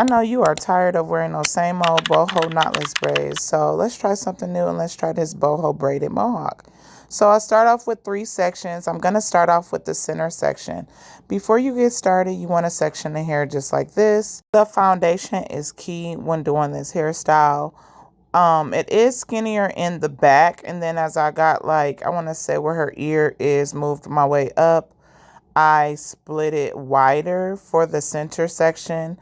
I know you are tired of wearing those same old boho knotless braids, so let's try something new and let's try this boho braided mohawk. So I start off with 3 sections. I'm going to start off with the center section. Before you get started, you want to section the hair just like this. The foundation is key when doing this hairstyle. It is skinnier in the back, and then as I got, like, I want to say where her ear is, moved my way up, I split it wider for the center section,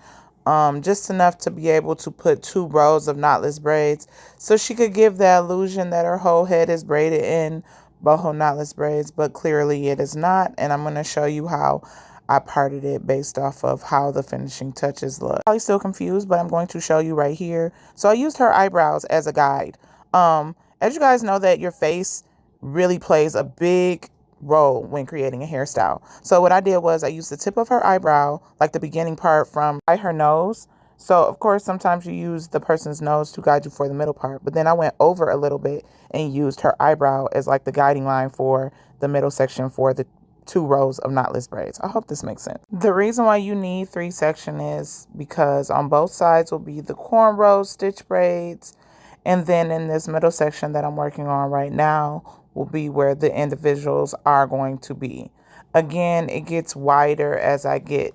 just enough to be able to put 2 rows of knotless braids, so she could give the illusion that her whole head is braided in boho knotless braids, but clearly it is not. And I'm going to show you how I parted it based off of how the finishing touches look. Probably still confused, but I'm going to show you right here. So I used her eyebrows as a guide. As you guys know, that your face really plays a big role when creating a hairstyle. So what I did was I used the tip of her eyebrow, like the beginning part from by her nose. So of course, sometimes you use the person's nose to guide you for the middle part, but then I went over a little bit and used her eyebrow as like the guiding line for the middle section for the 2 rows of knotless braids. I hope this makes sense. The reason why you need 3 sections is because on both sides will be the cornrow stitch braids, and then in this middle section that I'm working on right now will be where the individuals are going to be. Again, it gets wider as I get,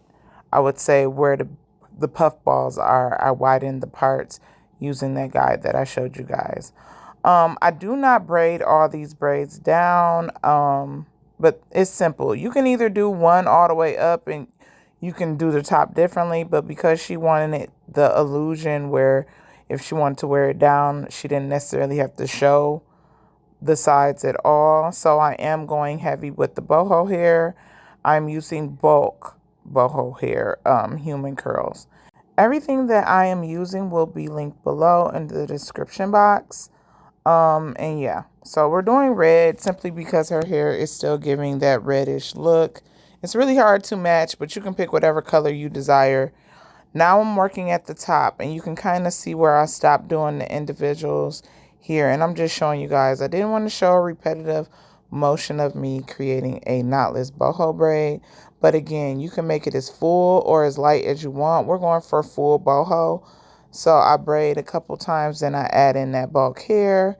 I would say, where the puff balls are. I widen the parts using that guide that I showed you guys. I do not braid all these braids down, but it's simple. You can either do one all the way up and you can do the top differently, but because she wanted it, the illusion where if she wanted to wear it down, she didn't necessarily have to show the sides at all. So I am going heavy with the boho hair. I'm using bulk boho hair, human curls. Everything that I am using will be linked below in the description box. And yeah, so we're doing red simply because her hair is still giving that reddish look. It's really hard to match, but you can pick whatever color you desire. Now I'm working at the top, and you can kind of see where I stopped doing the individuals here. And I'm just showing you guys. I didn't want to show a repetitive motion of me creating a knotless boho braid. But again, you can make it as full or as light as you want. We're going for full boho. So I braid a couple times, then I add in that bulk hair.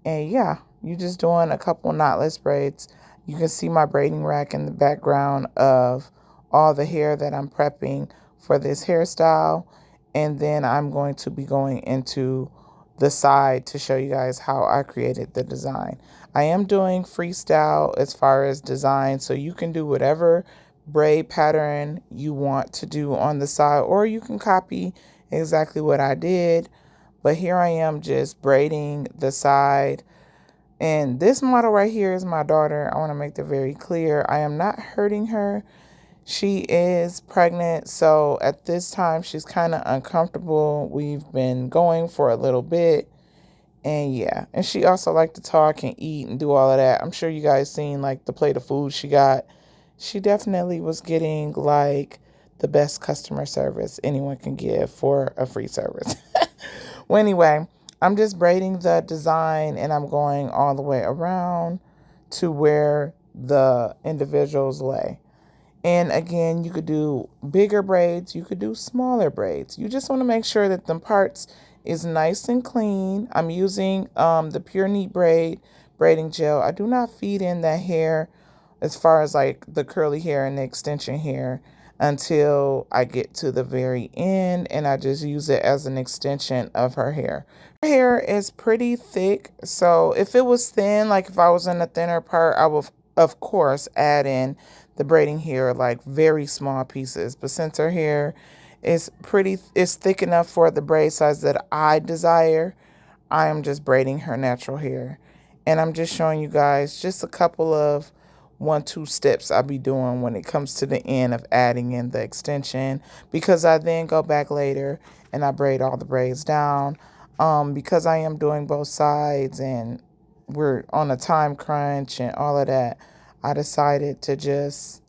And yeah, you're just doing a couple knotless braids. You can see my braiding rack in the background of all the hair that I'm prepping for this hairstyle. And then I'm going to be going into the side to show you guys how I created the design. I am doing freestyle as far as design, so you can do whatever braid pattern you want to do on the side, or you can copy exactly what I did. But here I am just braiding the side. And this model right here is my daughter. I want to make that very clear. I am not hurting her. She is pregnant, so at this time she's kind of uncomfortable. We've been going for a little bit, and yeah, and she also liked to talk and eat and do all of that. I'm sure you guys seen like the plate of food she got. She definitely was getting like the best customer service anyone can give for a free service. Well, anyway, I'm just braiding the design, and I'm going all the way around to where the individuals lay. And again, you could do bigger braids, you could do smaller braids. You just want to make sure that the parts is nice and clean. I'm using the Pure Neat Braid braiding gel. I do not feed in that hair as far as like the curly hair and the extension hair until I get to the very end, and I just use it as an extension of her hair. Her hair is pretty thick, so if it was thin, like if I was in a thinner part, I would of course add in the braiding hair, like very small pieces. But since her hair is thick enough for the braid size that I desire, I am just braiding her natural hair. And I'm just showing you guys just a couple of 1-2 steps I'll be doing when it comes to the end of adding in the extension, because I then go back later and I braid all the braids down. Because I am doing both sides and we're on a time crunch and all of that, I decided to just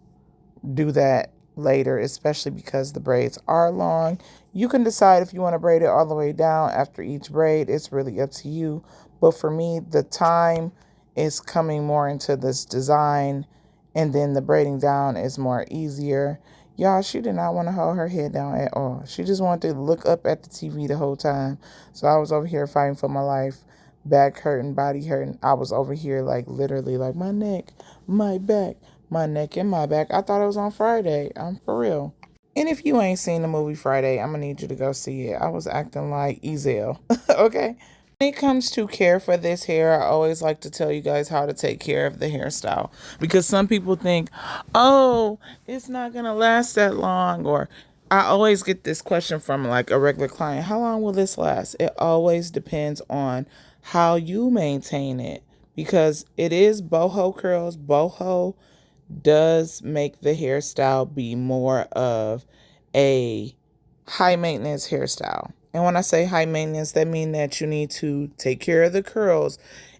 do that later, especially because the braids are long. You can decide if you want to braid it all the way down after each braid. It's really up to you. But for me, the time is coming more into this design, and then the braiding down is more easier. Y'all, she did not want to hold her head down at all. She just wanted to look up at the TV the whole time. So I was over here fighting for my life, back hurting, body hurting. I was over here like literally like my neck, my back, my neck and my back. I thought it was on Friday. I'm for real. And if you ain't seen the movie Friday, I'm going to need you to go see it. I was acting like Ezel. Okay? When it comes to care for this hair, I always like to tell you guys how to take care of the hairstyle. Because some people think, oh, it's not going to last that long. Or I always get this question from like a regular client, how long will this last? It always depends on how you maintain it. Because it is boho curls, boho does make the hairstyle be more of a high maintenance hairstyle. And when I say high maintenance, that means that you need to take care of the curls.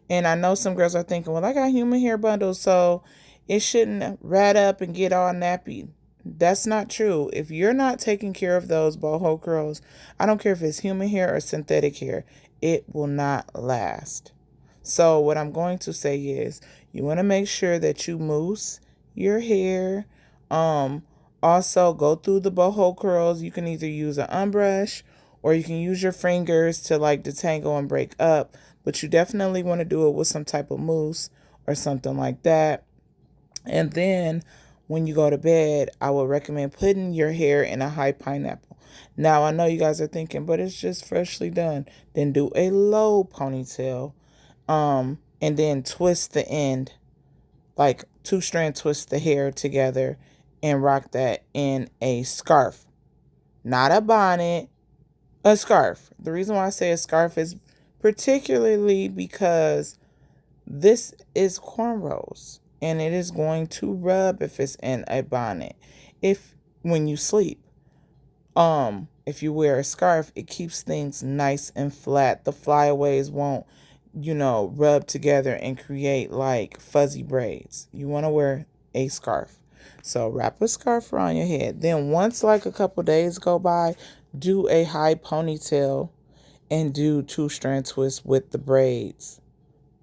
And I know some girls are thinking, well, I got human hair bundles, so it shouldn't rat up and get all nappy. That's not true. If you're not taking care of those boho curls, I don't care if it's human hair or synthetic hair, it will not last. So what I'm going to say is you want to make sure that you mousse your hair. Um, Also go through the boho curls. You can either use an unbrush or you can use your fingers to like detangle and break up. But you definitely want to do it with some type of mousse or something like that. And then when you go to bed, I would recommend putting your hair in a high pineapple. Now, I know you guys are thinking, but it's just freshly done. Then do a low ponytail. And then twist the end, like two-strand twist the hair together and rock that in a scarf. Not a bonnet, a scarf. The reason why I say a scarf is particularly because this is cornrows and it is going to rub if it's in a bonnet. If when you sleep, if you wear a scarf, it keeps things nice and flat. The flyaways won't, rub together and create like fuzzy braids. You want to wear a scarf. So wrap a scarf around your head. Then once like a couple days go by, do a high ponytail and do two-strand twists with the braids.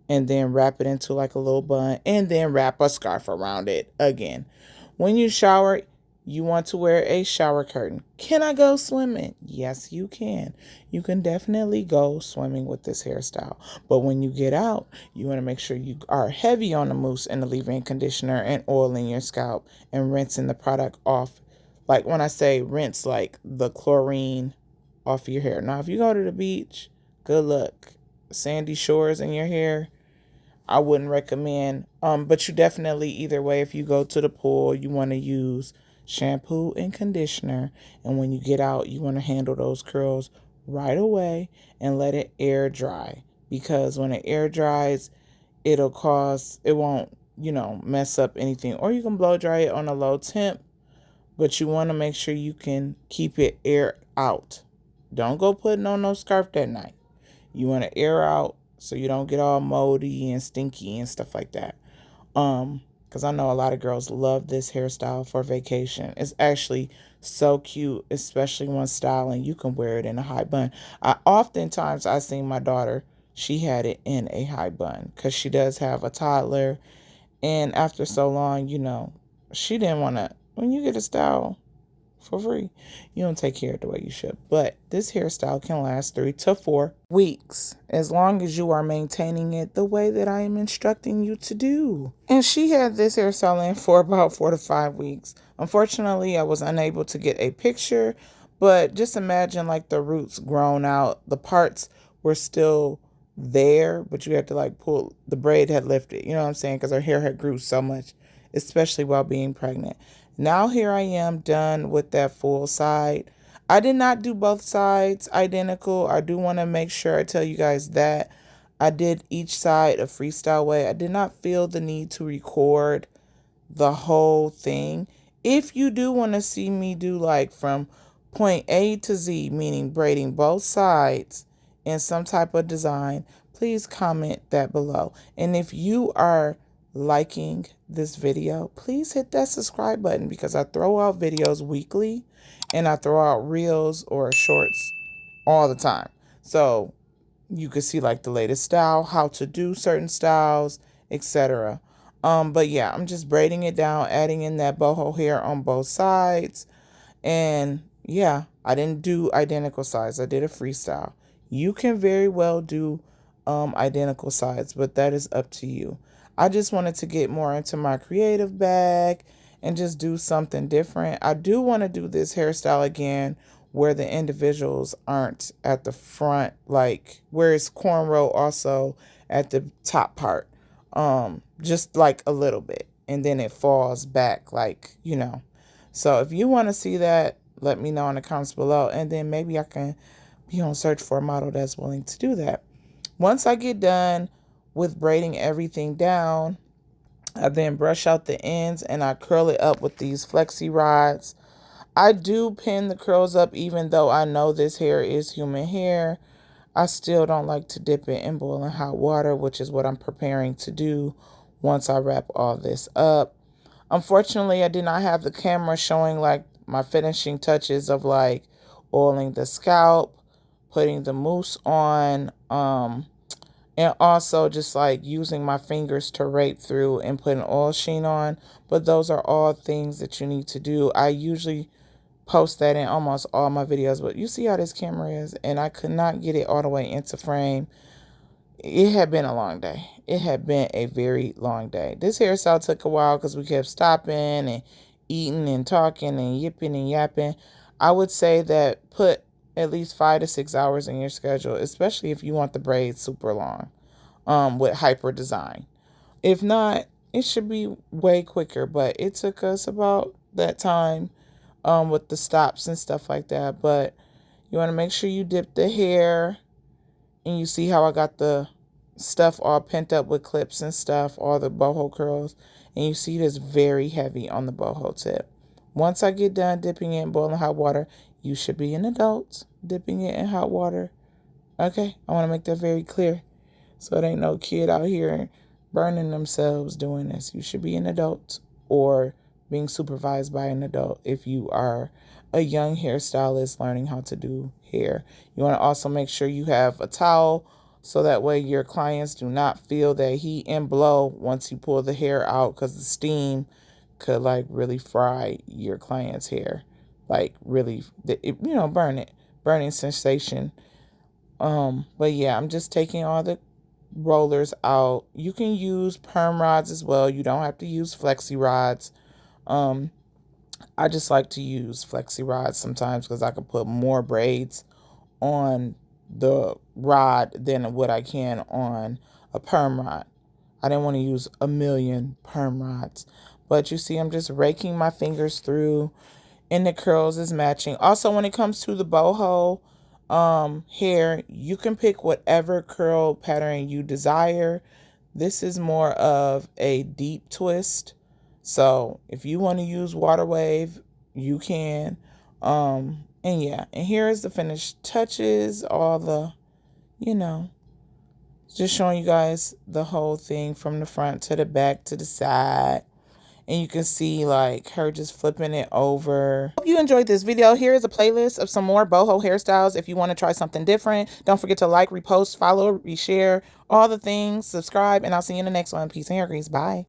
And then wrap it into like a little bun and then wrap a scarf around it again. When you shower, you want to wear a shower curtain. Can I go swimming? Yes, you can. You can definitely go swimming with this hairstyle. But when you get out, you want to make sure you are heavy on the mousse and the leave-in conditioner and oiling your scalp and rinsing the product off. Like when I say rinse, like the chlorine off your hair. Now, if you go to the beach, good luck. Sandy shores in your hair, I wouldn't recommend. But you definitely, either way, if you go to the pool, you want to use shampoo and conditioner. And when you get out, you want to handle those curls right away and let it air dry. Because when it air dries, it won't, mess up anything. Or you can blow dry it on a low temp, but you want to make sure you can keep it air out. Don't go putting on no scarf that night. You want to air out so you don't get all moldy and stinky and stuff like that. Because I know a lot of girls love this hairstyle for vacation. It's actually so cute, especially when styling. You can wear it in a high bun. I seen my daughter, she had it in a high bun because she does have a toddler. And after so long, she didn't want to, when you get a style for free, you don't take care of it the way you should. But this hairstyle can last 3 to 4 weeks as long as you are maintaining it the way that I am instructing you to do. And she had this hairstyle in for about 4 to 5 weeks. Unfortunately, I was unable to get a picture, but just imagine like the roots grown out. The parts were still there, but you had to like pull, the braid had lifted, you know what I'm saying? Because her hair had grew so much, especially while being pregnant. Now here I am done with that full side. I did not do both sides identical. I do want to make sure I tell you guys that I did each side a freestyle way. I did not feel the need to record the whole thing. If you do want to see me do like from point A to Z, meaning braiding both sides in some type of design, please comment that below. And if you are liking this video, please hit that subscribe button because I throw out videos weekly and I throw out reels or shorts all the time. So you can see like the latest style, how to do certain styles, etc. But yeah, I'm just braiding it down, adding in that boho hair on both sides. And yeah, I didn't do identical sides. I did a freestyle. You can very well do identical sides, but that is up to you. I just wanted to get more into my creative bag and just do something different. I do want to do this hairstyle again where the individuals aren't at the front, like where it's cornrow also at the top part. Just like a little bit. And then it falls back like, So if you want to see that, let me know in the comments below. And then maybe I can be on search for a model that's willing to do that. Once I get done with braiding everything down, I then brush out the ends and I curl it up with these flexi rods. I do pin the curls up even though I know this hair is human hair. I still don't like to dip it in boiling hot water, which is what I'm preparing to do once I wrap all this up. Unfortunately, I did not have the camera showing like my finishing touches of like oiling the scalp, putting the mousse on, and also just like using my fingers to rape through and put an oil sheen on. But those are all things that you need to do. I usually post that in almost all my videos, but you see how this camera is, and I could not get it all the way into frame. It had been a long day. It had been a very long day. This hairstyle took a while because we kept stopping and eating and talking and yipping and yapping. I would say that put at least 5 to 6 hours in your schedule, especially if you want the braids super long, with hyper design. If not, it should be way quicker, but it took us about that time, with the stops and stuff like that. But you want to make sure you dip the hair, and you see how I got the stuff all pent up with clips and stuff, all the boho curls, and you see it is very heavy on the boho tip. Once I get done dipping it in boiling hot water, you should be an adult dipping it in hot water. Okay, I want to make that very clear. So it ain't no kid out here burning themselves doing this. You should be an adult or being supervised by an adult if you are a young hairstylist learning how to do hair. You want to also make sure you have a towel so that way your clients do not feel that heat and blow once you pull the hair out, because the steam could like really fry your client's hair, like really, burn it, burning sensation. But yeah, I'm just taking all the rollers out. You can use perm rods as well. You don't have to use flexi rods. I just like to use flexi rods sometimes because I can put more braids on the rod than what I can on a perm rod. I didn't want to use a million perm rods. But you see, I'm just raking my fingers through, and the curls is matching. Also, when it comes to the boho hair, you can pick whatever curl pattern you desire. This is more of a deep twist. So if you want to use water wave, you can. And yeah, and here is the finished touches, all the, just showing you guys the whole thing from the front to the back to the side. And you can see like her just flipping it over. Hope you enjoyed this video. Here is a playlist of some more boho hairstyles if you want to try something different. Don't forget to like, repost, follow, reshare, all the things, subscribe, and I'll see you in the next one. Peace and hair grease. Bye.